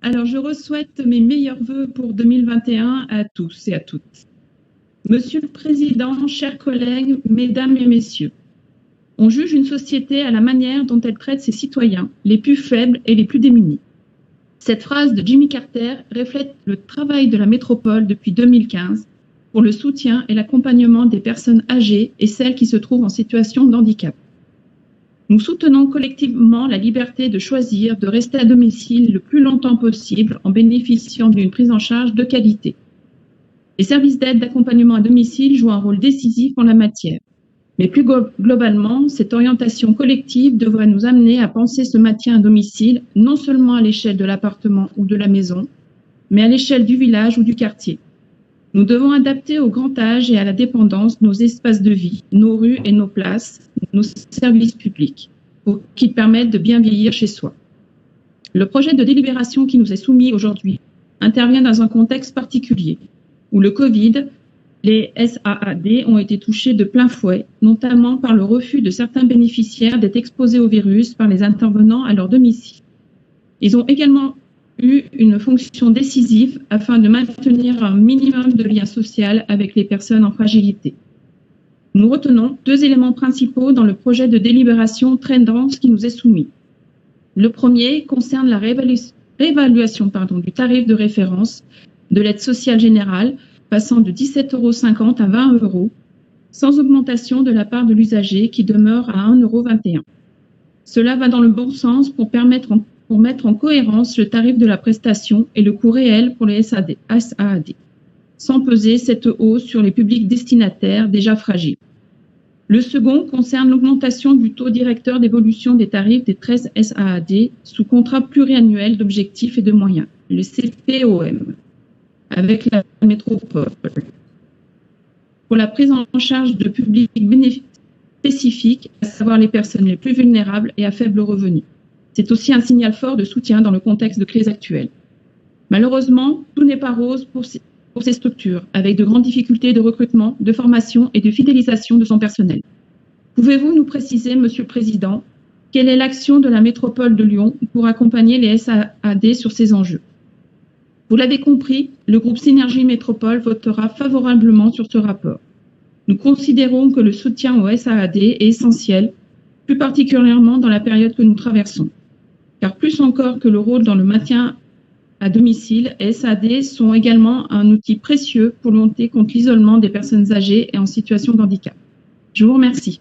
Alors, je souhaite mes meilleurs vœux pour 2021 à tous et à toutes. Monsieur le Président, chers collègues, mesdames et messieurs, on juge une société à la manière dont elle traite ses citoyens, les plus faibles et les plus démunis. Cette phrase de Jimmy Carter reflète le travail de la métropole depuis 2015 pour le soutien et l'accompagnement des personnes âgées et celles qui se trouvent en situation de handicap. Nous soutenons collectivement la liberté de choisir de rester à domicile le plus longtemps possible en bénéficiant d'une prise en charge de qualité. Les services d'aide d'accompagnement à domicile jouent un rôle décisif en la matière. Mais plus globalement, cette orientation collective devrait nous amener à penser ce maintien à domicile non seulement à l'échelle de l'appartement ou de la maison, mais à l'échelle du village ou du quartier. Nous devons adapter au grand âge et à la dépendance nos espaces de vie, nos rues et nos places, nos services publics, pour qu'ils permettent de bien vieillir chez soi. Le projet de délibération qui nous est soumis aujourd'hui intervient dans un contexte particulier, où le Covid, les SAAD ont été touchés de plein fouet, notamment par le refus de certains bénéficiaires d'être exposés au virus par les intervenants à leur domicile. Ils ont également eu une fonction décisive afin de maintenir un minimum de lien social avec les personnes en fragilité. Nous retenons deux éléments principaux dans le projet de délibération très dense qui nous est soumis. Le premier concerne la réévaluation du tarif de référence de l'aide sociale générale, passant de 17,50 € à 20 €, sans augmentation de la part de l'usager qui demeure à 1,21 €. Cela va dans le bon sens pour mettre en cohérence le tarif de la prestation et le coût réel pour les SAAD, sans peser cette hausse sur les publics destinataires déjà fragiles. Le second concerne l'augmentation du taux directeur d'évolution des tarifs des 13 SAAD sous contrat pluriannuel d'objectifs et de moyens, le CPOM, avec la métropole, pour la prise en charge de publics spécifiques, à savoir les personnes les plus vulnérables et à faible revenu. C'est aussi un signal fort de soutien dans le contexte de crise actuelle. Malheureusement, tout n'est pas rose pour ces structures, avec de grandes difficultés de recrutement, de formation et de fidélisation de son personnel. Pouvez-vous nous préciser, Monsieur le Président, quelle est l'action de la métropole de Lyon pour accompagner les SAAD sur ces enjeux? Vous l'avez compris, le groupe Synergie Métropole votera favorablement sur ce rapport. Nous considérons que le soutien aux SAAD est essentiel, plus particulièrement dans la période que nous traversons. Car plus encore que le rôle dans le maintien à domicile, les SAAD sont également un outil précieux pour lutter contre l'isolement des personnes âgées et en situation de handicap. Je vous remercie.